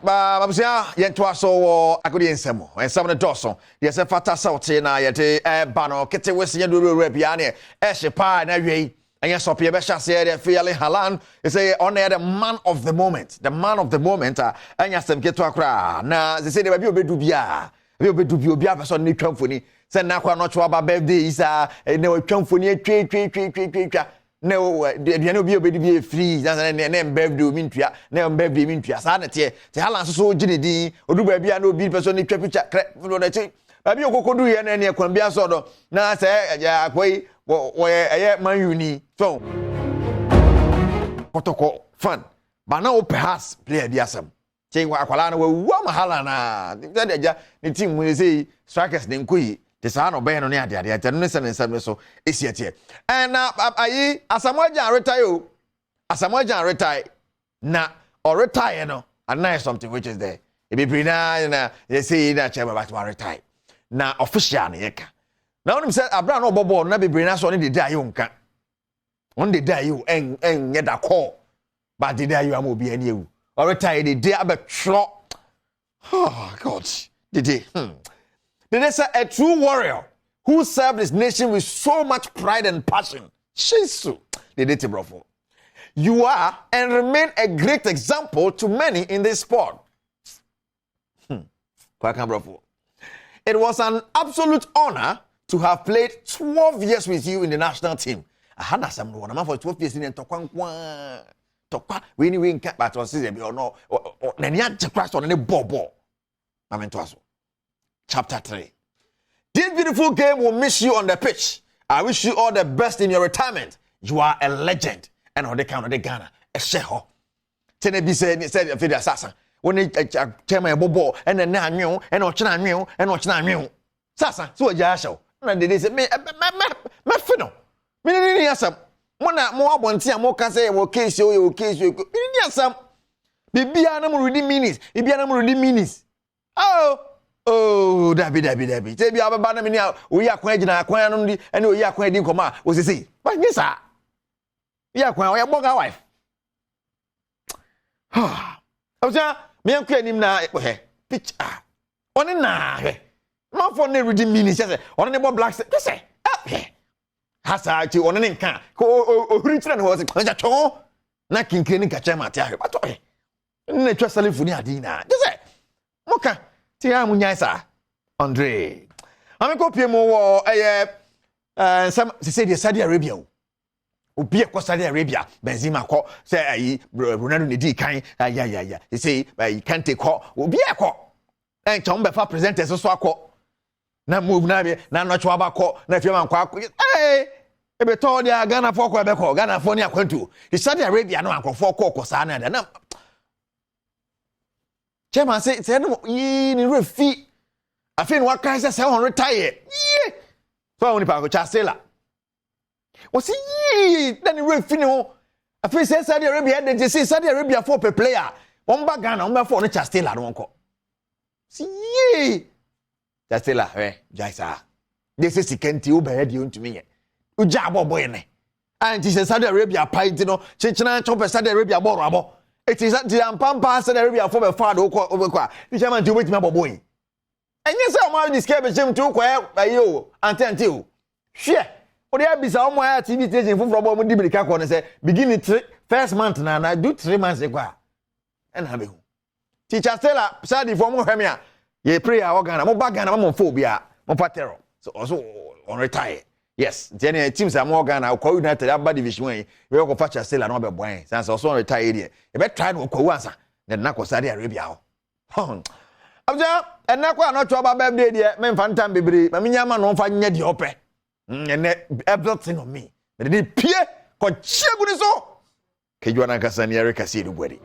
babusia yentoa so akodi ensemo ensemo ne doso ye se fata sauti na ye de ba no kete wesi ye do bia ne ehye pa na wei enya so pe be hyase de feeling halan they say on the man of the moment enya sem keto akra na they say de ba bi obedu bia obi abeso ne twamfoni se na kwa no chwa ba birthday isa ne twamfoni atwa ne aduane obi obedi bi free na birthday mi ntua na birthday mi ntua sa na te halan so gine din odu ba bia na obi person ne twa picture no na ti ba bi okokodu ye na ne kwan bia so do na se akwai wo eye man uni so protocol fan ba na o perhaps player bi asem che akwala na wa mahala na de ja ne team mu say strikers ne nkoyi te sa no be no ne ade ade no se ne nsam so esiatie and ayi Asamoah retire na or retire no and now something which is there e be na they say na chairman but retire na official na yeka na onim say abra no bobo na be na so ne de die nka on de die you en yeda call but de die you am obi ani ewu or retire de dey abetro oh god they say a true warrior who served his nation with so much pride and passion. Shisu, the date brofo. You are and remain a great example to many in this sport. Brofo. It was an absolute honor to have played 12 years with you in the national team. I had some one for 12 years in Tokwa. We anyway can't but on season or no or Nanya crash on any bobo. Chapter 3. This beautiful game will miss you on the pitch. I wish you all the best in your retirement. You are a legend. And on the count of the Ghana, a sheho. Tenebi said the assassin. When they tell my bobo and then now and Ochina mew and Ochina mew. Sasa, so a jasho. And they said, me fino. Me some. One more one tea, more Kasee, more case you, case you. Me some. Be animal reading minis. Be animal reading minis. Oh, dabi. Say bi ababa me ni oyi akwan agina akwan no ndi ene oyi akwan edi nkoma o sisi. But me sa. Yi akwan o ya boga wife. Oja me yanku anim na he. Pitch ah. Oni na he. Ma for ne reading meaning say oni ne bo black say. He. Hasa ti oni ne nka. Ko ohuri tira ne ho say kwanja chon. Na kinkire ni kacha ma ti ahe. Bato he. Ne twa salifu ni adi na. Say. Moka Tia Munyaisa, Andre. I'm a copy more some say the Saudi Arabia. Ubi a Saudi Arabia, Benzema call, say Ronaldo Nidi kind, yeah. They say you can't take call, Ubi a call. And Tom Befa presenters also call. Na move na not chwaba call, na fiaman quack. Hey, ebe told ya Ghana for Quebec, Ghana for near Quentu. The Saudi Arabia no uncle for Cosana and Chairman say it's ni refi. I think what kind of 700 retire. Yeah. So only pa go chasela. Was he then refi no. I think say Saudi Arabia they say Saudi Arabia for per player. One bag Ghana, one for no chasela no ko. See. Chasela jaisa. They say sikenti o be di unto me. Uja boy ne. And he say Saudi Arabia pint no. Chinchina chop Saudi Arabia abo. It is that the Ampampa Saudi Arabia for my father over qua. The German to wait my boy. And yes, I'm out this cabin too quiet by you until. Share. Or there be somewhere TV station from Robo Dibica and say, beginning first month now, I do 3 months ago. And have you. Teacher Stella, Sadi for Mohemia. Ye pray our organ, I'm back and I'm on phobia, on patero. So also on retire. Yes, Jenny teams are more Ghana, I'll call United, that division way. We all go fetch a sail and not be since also retired here. You better try to go once, then Nako Saudi Arabia. Abja, and Nako not to about birthday, dear, men fantam baby, but me yaman on finding the opera. And everything on me. But it did Pierre, Cochegunizo. Kajuana Kasee, Kasee, the wedding.